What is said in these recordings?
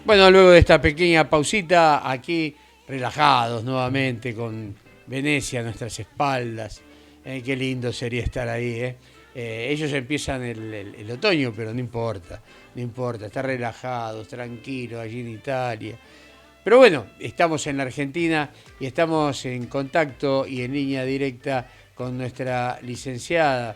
Bueno, luego de esta pequeña pausita, aquí relajados nuevamente con Venecia a nuestras espaldas. Qué lindo sería estar ahí, ¿eh? Ellos empiezan el otoño, pero no importa, no importa, estar relajados, tranquilos allí en Italia. Pero bueno, estamos en la Argentina y estamos en contacto y en línea directa con nuestra licenciada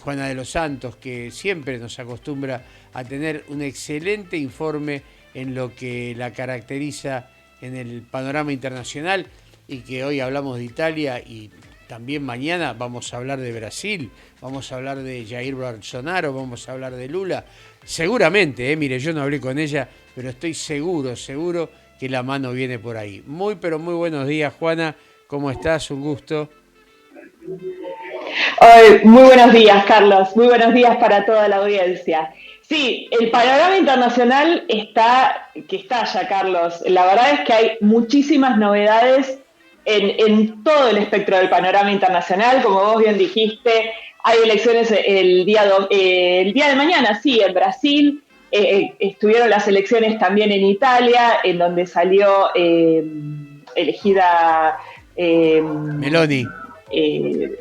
Juana de los Santos, que siempre nos acostumbra a tener un excelente informe en lo que la caracteriza en el panorama internacional y que hoy hablamos de Italia y también mañana vamos a hablar de Brasil, vamos a hablar de Jair Bolsonaro, vamos a hablar de Lula. Seguramente, mire, yo no hablé con ella, pero estoy seguro que la mano viene por ahí. Muy, pero muy buenos días, Juana. ¿Cómo estás? Un gusto. Muy buenos días, Carlos. Muy buenos días para toda la audiencia. Sí, el panorama internacional que estalla, Carlos. La verdad es que hay muchísimas novedades en todo el espectro del panorama internacional. Como vos bien dijiste, hay elecciones el día de mañana, sí, en Brasil. Estuvieron las elecciones también en Italia, en donde salió elegida Meloni.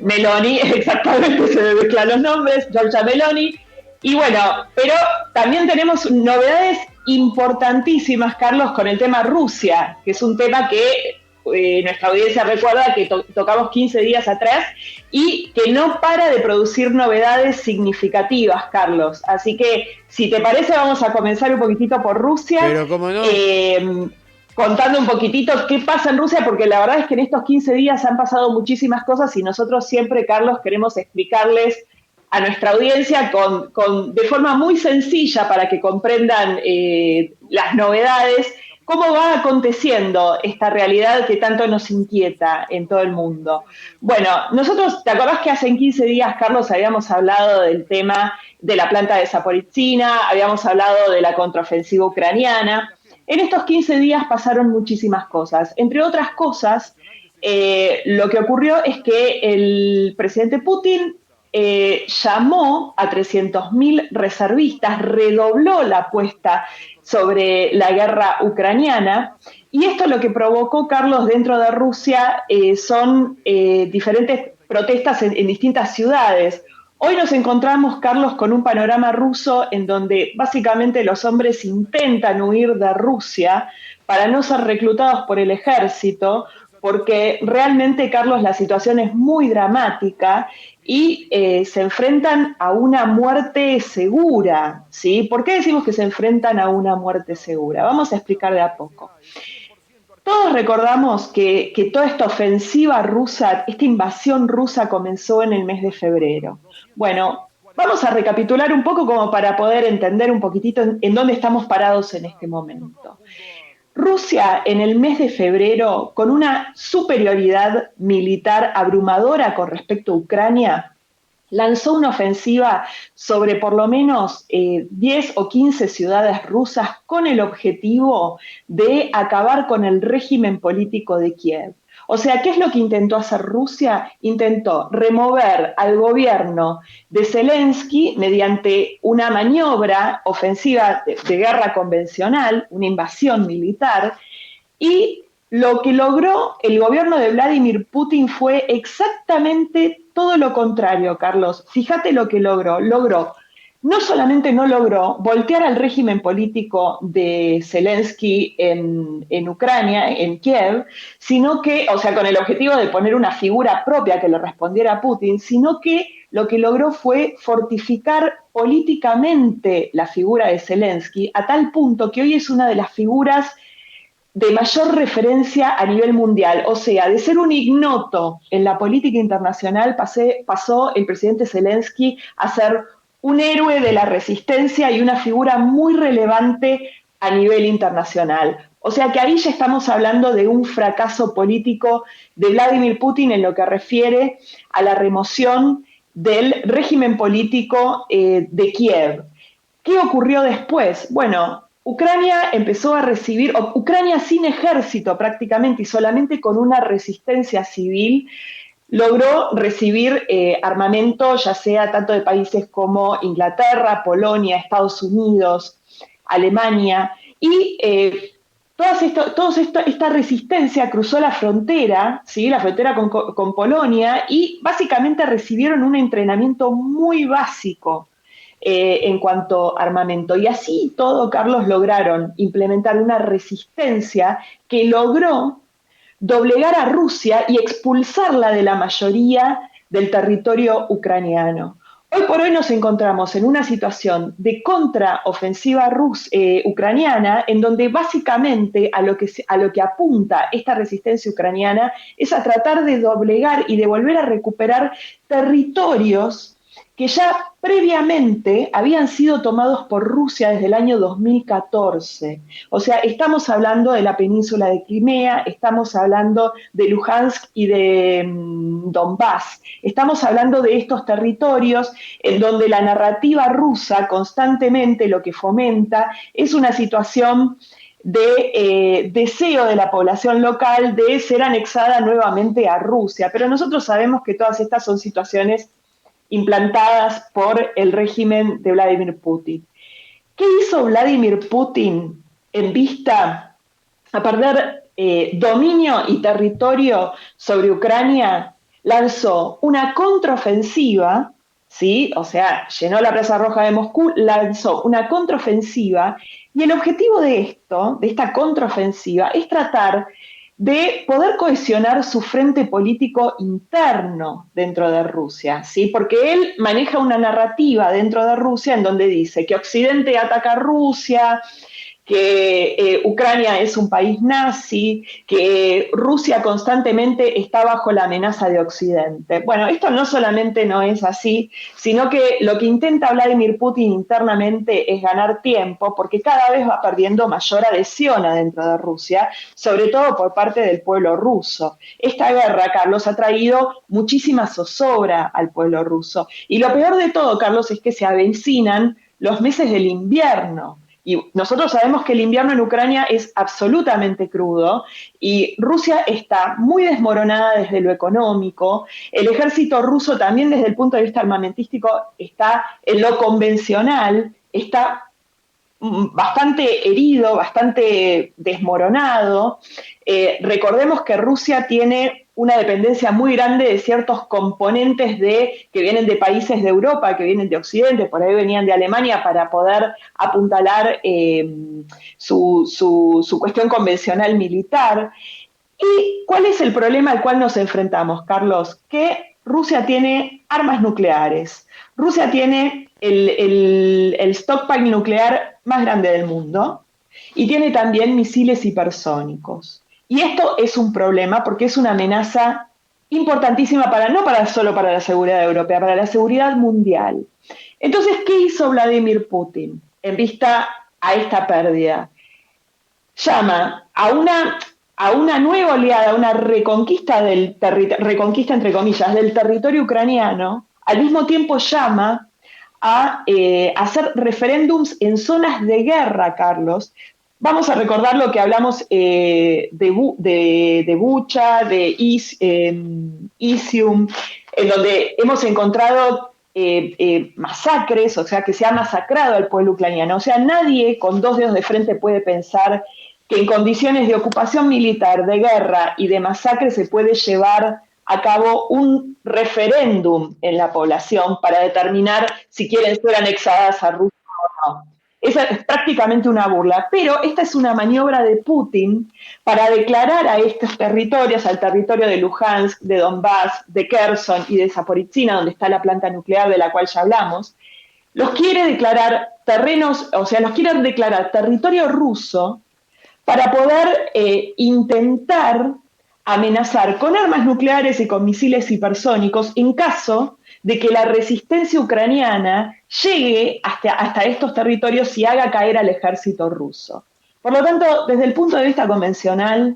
Meloni, exactamente, se me mezclan los nombres, Giorgia Meloni. Y bueno, pero también tenemos novedades importantísimas, Carlos, con el tema Rusia, que es un tema que nuestra audiencia recuerda que tocamos 15 días atrás y que no para de producir novedades significativas, Carlos. Así que, si te parece, vamos a comenzar un poquitito por Rusia. Pero cómo no. Contando un poquitito qué pasa en Rusia, porque la verdad es que en estos 15 días han pasado muchísimas cosas y nosotros siempre, Carlos, queremos explicarles a nuestra audiencia de forma muy sencilla para que comprendan las novedades, cómo va aconteciendo esta realidad que tanto nos inquieta en todo el mundo. Bueno, nosotros, ¿te acordás que hace 15 días, Carlos, habíamos hablado del tema de la planta de Zaporizhzhia, habíamos hablado de la contraofensiva ucraniana? En estos 15 días pasaron muchísimas cosas. Entre otras cosas, lo que ocurrió es que el presidente Putin llamó a 300.000 reservistas, redobló la apuesta sobre la guerra ucraniana, y esto lo que provocó, Carlos, dentro de Rusia son diferentes protestas en distintas ciudades. Hoy nos encontramos, Carlos, con un panorama ruso en donde básicamente los hombres intentan huir de Rusia para no ser reclutados por el ejército, porque realmente, Carlos, la situación es muy dramática y se enfrentan a una muerte segura, ¿sí? ¿Por qué decimos que se enfrentan a una muerte segura? Vamos a explicar de a poco. Todos recordamos que toda esta ofensiva rusa, esta invasión rusa comenzó en el mes de febrero. Bueno, vamos a recapitular un poco como para poder entender un poquitito en dónde estamos parados en este momento. Rusia en el mes de febrero, con una superioridad militar abrumadora con respecto a Ucrania, lanzó una ofensiva sobre por lo menos 10 o 15 ciudades rusas con el objetivo de acabar con el régimen político de Kiev. O sea, ¿qué es lo que intentó hacer Rusia? Intentó remover al gobierno de Zelensky mediante una maniobra ofensiva de guerra convencional, una invasión militar, y lo que logró el gobierno de Vladimir Putin fue exactamente todo lo contrario, Carlos. Fíjate lo que logró. No solamente no logró voltear al régimen político de Zelensky en Ucrania, en Kiev, sino que, o sea, con el objetivo de poner una figura propia que le respondiera a Putin, sino que lo que logró fue fortificar políticamente la figura de Zelensky a tal punto que hoy es una de las figuras de mayor referencia a nivel mundial. O sea, de ser un ignoto en la política internacional, pasó el presidente Zelensky a ser un héroe de la resistencia y una figura muy relevante a nivel internacional. O sea que ahí ya estamos hablando de un fracaso político de Vladimir Putin en lo que refiere a la remoción del régimen político de Kiev. ¿Qué ocurrió después? Bueno, Ucrania empezó a recibir, Ucrania sin ejército prácticamente y solamente con una resistencia civil, logró recibir armamento, ya sea tanto de países como Inglaterra, Polonia, Estados Unidos, Alemania, Y esta resistencia cruzó la frontera, ¿sí? La frontera con Polonia, y básicamente recibieron un entrenamiento muy básico en cuanto a armamento. Y así todo, Carlos, lograron implementar una resistencia que logró doblegar a Rusia y expulsarla de la mayoría del territorio ucraniano. Hoy por hoy nos encontramos en una situación de contraofensiva ucraniana, en donde básicamente a lo que apunta esta resistencia ucraniana es a tratar de doblegar y de volver a recuperar territorios que ya previamente habían sido tomados por Rusia desde el año 2014. O sea, estamos hablando de la península de Crimea, estamos hablando de Luhansk y de Donbass. Estamos hablando de estos territorios en donde la narrativa rusa constantemente lo que fomenta es una situación de deseo de la población local de ser anexada nuevamente a Rusia. Pero nosotros sabemos que todas estas son situaciones implantadas por el régimen de Vladimir Putin. ¿Qué hizo Vladimir Putin en vista a perder dominio y territorio sobre Ucrania? Lanzó una contraofensiva, ¿sí? O sea, llenó la Plaza Roja de Moscú, lanzó una contraofensiva, y el objetivo de esta contraofensiva, es tratar de poder cohesionar su frente político interno dentro de Rusia, ¿sí? Porque él maneja una narrativa dentro de Rusia en donde dice que Occidente ataca a Rusia, que Ucrania es un país nazi, que Rusia constantemente está bajo la amenaza de Occidente. Bueno, esto no solamente no es así, sino que lo que intenta Vladimir Putin internamente es ganar tiempo, porque cada vez va perdiendo mayor adhesión adentro de Rusia, sobre todo por parte del pueblo ruso. Esta guerra, Carlos, ha traído muchísima zozobra al pueblo ruso. Y lo peor de todo, Carlos, es que se avecinan los meses del invierno. Y nosotros sabemos que el invierno en Ucrania es absolutamente crudo y Rusia está muy desmoronada desde lo económico. El ejército ruso también desde el punto de vista armamentístico está en lo convencional, está bastante herido, bastante desmoronado. Recordemos que Rusia tiene una dependencia muy grande de ciertos componentes que vienen de países de Europa, que vienen de Occidente, por ahí venían de Alemania para poder apuntalar su cuestión convencional militar. ¿Y cuál es el problema al cual nos enfrentamos, Carlos? Que Rusia tiene armas nucleares. Rusia tiene el stockpile nuclear más grande del mundo y tiene también misiles hipersónicos. Y esto es un problema porque es una amenaza importantísima no solo para la seguridad europea, para la seguridad mundial. Entonces, ¿qué hizo Vladimir Putin en vista a esta pérdida? Llama a una nueva oleada, a una reconquista reconquista entre comillas, del territorio ucraniano. Al mismo tiempo llama a hacer referéndums en zonas de guerra, Carlos. Vamos a recordar lo que hablamos de Bucha, de Isium, en donde hemos encontrado masacres, o sea, que se ha masacrado al pueblo ucraniano. O sea, nadie con dos dedos de frente puede pensar que en condiciones de ocupación militar, de guerra y de masacre se puede llevar a cabo un referéndum en la población para determinar si quieren ser anexadas a Rusia o no. Esa es prácticamente una burla, pero esta es una maniobra de Putin para declarar a estos territorios, al territorio de Luhansk, de Donbass, de Kherson y de Zaporizhzhia, donde está la planta nuclear de la cual ya hablamos, los quiere declarar terrenos, o sea, los quiere declarar territorio ruso para poder intentar amenazar con armas nucleares y con misiles hipersónicos en caso de que la resistencia ucraniana llegue hasta estos territorios y haga caer al ejército ruso. Por lo tanto, desde el punto de vista convencional,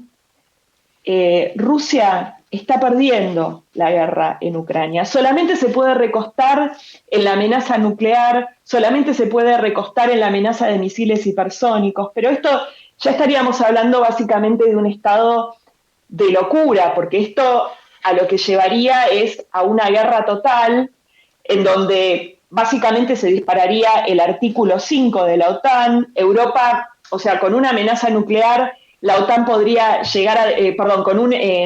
Rusia está perdiendo la guerra en Ucrania. Solamente se puede recostar en la amenaza nuclear, solamente se puede recostar en la amenaza de misiles hipersónicos, pero esto ya estaríamos hablando básicamente de un estado de locura, porque esto a lo que llevaría es a una guerra total en donde básicamente se dispararía el artículo 5 de la OTAN. Europa o sea, con una amenaza nuclear, la OTAN podría llegar a,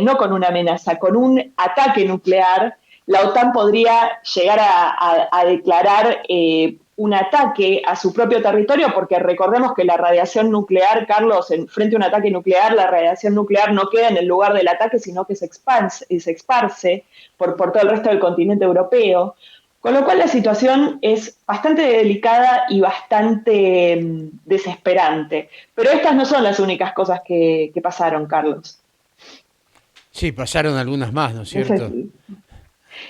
no con una amenaza, con un ataque nuclear, la OTAN podría llegar a declarar un ataque a su propio territorio, porque recordemos que la radiación nuclear, Carlos, frente a un ataque nuclear, la radiación nuclear no queda en el lugar del ataque, sino que se esparce por todo el resto del continente europeo. Con lo cual la situación es bastante delicada y bastante desesperante. Pero estas no son las únicas cosas que pasaron, Carlos. Sí, pasaron algunas más, ¿no es cierto?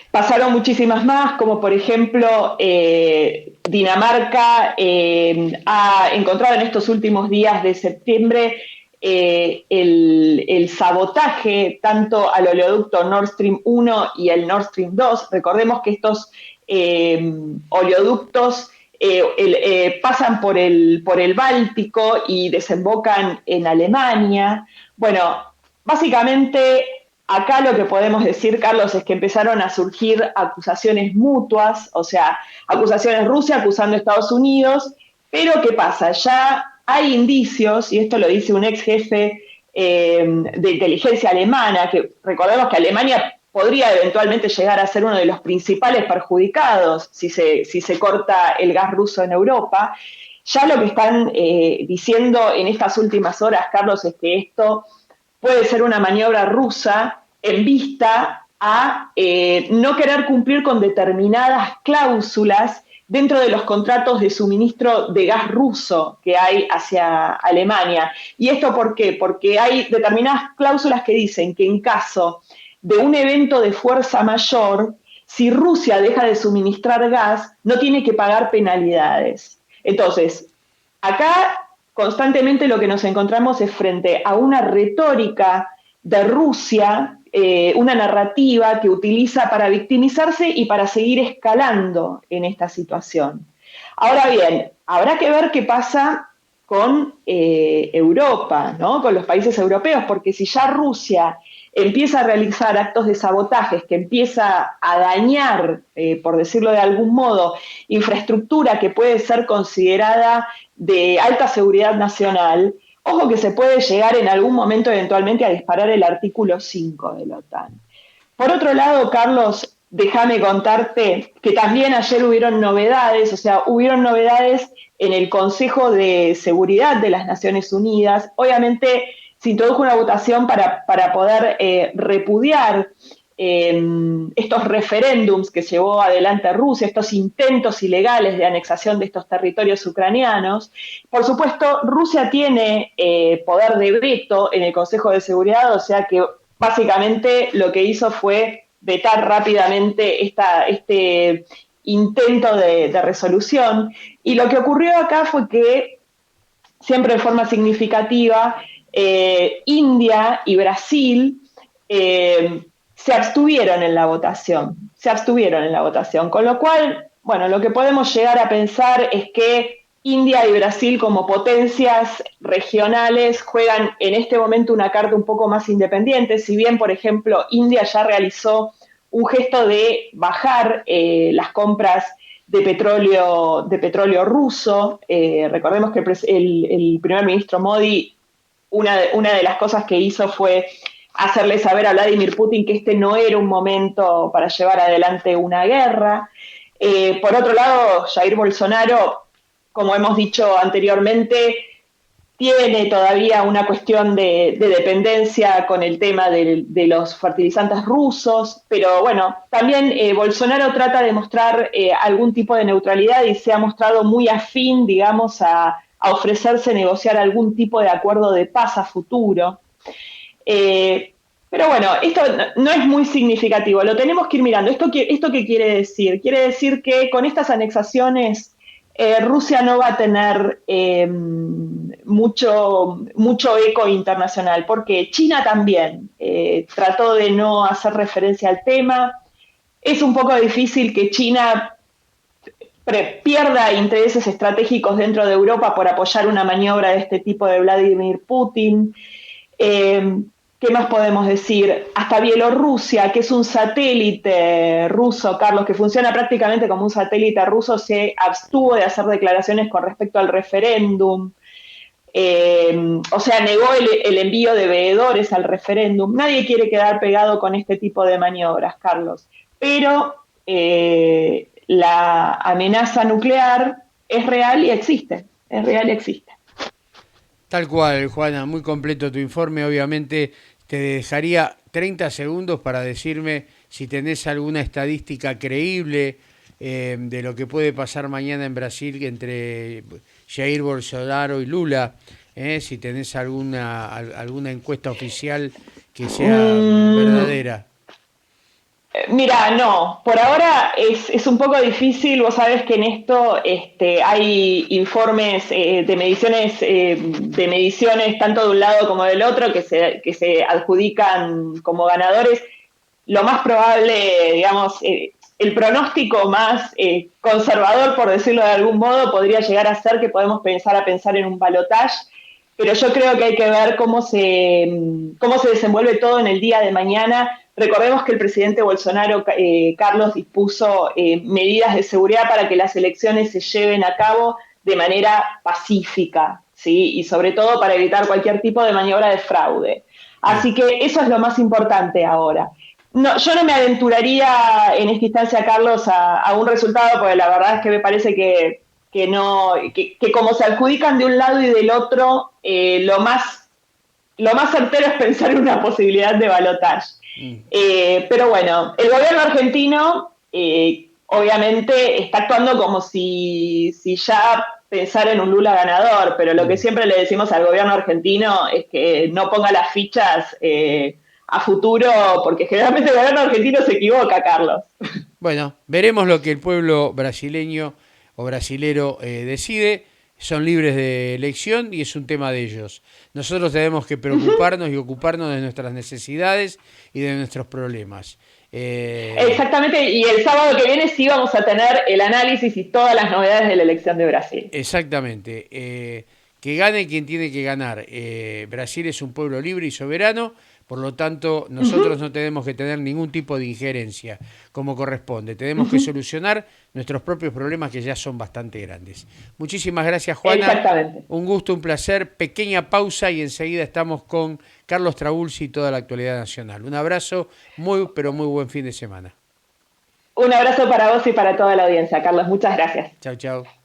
Pasaron muchísimas más, como por ejemplo Dinamarca ha encontrado en estos últimos días de septiembre el sabotaje tanto al oleoducto Nord Stream 1 y el Nord Stream 2. Recordemos que estos oleoductos pasan por el Báltico y desembocan en Alemania. Bueno, básicamente acá lo que podemos decir, Carlos, es que empezaron a surgir acusaciones mutuas, o sea, acusaciones Rusia acusando a Estados Unidos, pero ¿qué pasa? Ya hay indicios, y esto lo dice un ex jefe de inteligencia alemana, que recordemos que Alemania podría eventualmente llegar a ser uno de los principales perjudicados si se corta el gas ruso en Europa. Ya lo que están diciendo en estas últimas horas, Carlos, es que esto puede ser una maniobra rusa en vista a no querer cumplir con determinadas cláusulas dentro de los contratos de suministro de gas ruso que hay hacia Alemania. ¿Y esto por qué? Porque hay determinadas cláusulas que dicen que en caso de un evento de fuerza mayor, si Rusia deja de suministrar gas, no tiene que pagar penalidades. Entonces, acá constantemente lo que nos encontramos es frente a una retórica de Rusia, una narrativa que utiliza para victimizarse y para seguir escalando en esta situación. Ahora bien, habrá que ver qué pasa con Europa, ¿no? Con los países europeos, porque si ya Rusia empieza a realizar actos de sabotajes, que empieza a dañar, por decirlo de algún modo, infraestructura que puede ser considerada de alta seguridad nacional, ojo que se puede llegar en algún momento eventualmente a disparar el artículo 5 de la OTAN. Por otro lado, Carlos, déjame contarte que también ayer hubieron novedades, o sea, hubieron novedades en el Consejo de Seguridad de las Naciones Unidas. Obviamente se introdujo una votación para poder repudiar estos referéndums que llevó adelante Rusia, estos intentos ilegales de anexación de estos territorios ucranianos. Por supuesto, Rusia tiene poder de veto en el Consejo de Seguridad, o sea que básicamente lo que hizo fue vetar rápidamente este intento de resolución. Y lo que ocurrió acá fue que, siempre de forma significativa, India y Brasil se abstuvieron en la votación, con lo cual, bueno, lo que podemos llegar a pensar es que India y Brasil como potencias regionales juegan en este momento una carta un poco más independiente, si bien, por ejemplo, India ya realizó un gesto de bajar las compras de petróleo ruso. Recordemos que el primer ministro Modi, una de las cosas que hizo fue hacerle saber a Vladimir Putin que este no era un momento para llevar adelante una guerra. Por otro lado, Jair Bolsonaro, como hemos dicho anteriormente, tiene todavía una cuestión de dependencia con el tema de los fertilizantes rusos, pero bueno, también Bolsonaro trata de mostrar algún tipo de neutralidad y se ha mostrado muy afín, digamos, a ofrecerse negociar algún tipo de acuerdo de paz a futuro. Pero bueno, esto no es muy significativo, lo tenemos que ir mirando. ¿Esto qué quiere decir? Quiere decir que con estas anexaciones Rusia no va a tener mucho eco internacional, porque China también trató de no hacer referencia al tema. Es un poco difícil que China pierda intereses estratégicos dentro de Europa por apoyar una maniobra de este tipo de Vladimir Putin. ¿Qué más podemos decir? Hasta Bielorrusia, que es un satélite ruso, Carlos, que funciona prácticamente como un satélite ruso, se abstuvo de hacer declaraciones con respecto al referéndum. o sea, negó el envío de veedores al referéndum. Nadie quiere quedar pegado con este tipo de maniobras, Carlos. Pero la amenaza nuclear es real y existe. Es real y existe. Tal cual, Juana, muy completo tu informe. Obviamente te dejaría 30 segundos para decirme si tenés alguna estadística creíble de lo que puede pasar mañana en Brasil entre Jair Bolsonaro y Lula. Si tenés alguna encuesta oficial que sea verdadera. Mira, no, por ahora es un poco difícil, vos sabés que en esto hay informes de mediciones tanto de un lado como del otro que se adjudican como ganadores. Lo más probable, digamos, el pronóstico más conservador, por decirlo de algún modo, podría llegar a ser que podemos pensar en un balotaje, pero yo creo que hay que ver cómo se desenvuelve todo en el día de mañana. Recordemos que el presidente Bolsonaro, Carlos, dispuso medidas de seguridad para que las elecciones se lleven a cabo de manera pacífica, ¿sí? Y sobre todo para evitar cualquier tipo de maniobra de fraude. Bien. Así que eso es lo más importante ahora. No, yo no me aventuraría en esta instancia, Carlos, a un resultado, porque la verdad es que me parece que no, que como se adjudican de un lado y del otro, lo más certero es pensar en una posibilidad de balotaje. Mm. Pero bueno, el gobierno argentino obviamente está actuando como si ya pensara en un Lula ganador, pero lo que Mm. siempre le decimos al gobierno argentino es que no ponga las fichas a futuro, porque generalmente el gobierno argentino se equivoca, Carlos. Bueno, veremos lo que el pueblo brasileño o brasilero decide. Son libres de elección y es un tema de ellos. Nosotros tenemos que preocuparnos y ocuparnos de nuestras necesidades y de nuestros problemas. Eh, Exactamente, y el sábado que viene sí vamos a tener el análisis y todas las novedades de la elección de Brasil. Exactamente. Que gane quien tiene que ganar. Brasil es un pueblo libre y soberano, por lo tanto nosotros no tenemos que tener ningún tipo de injerencia como corresponde. Tenemos que solucionar nuestros propios problemas que ya son bastante grandes. Muchísimas gracias, Juana. Exactamente. Un gusto, un placer. Pequeña pausa y enseguida estamos con Carlos Trabulsi y toda la actualidad nacional. Un abrazo, muy pero muy buen fin de semana. Un abrazo para vos y para toda la audiencia, Carlos. Muchas gracias. Chao, chao.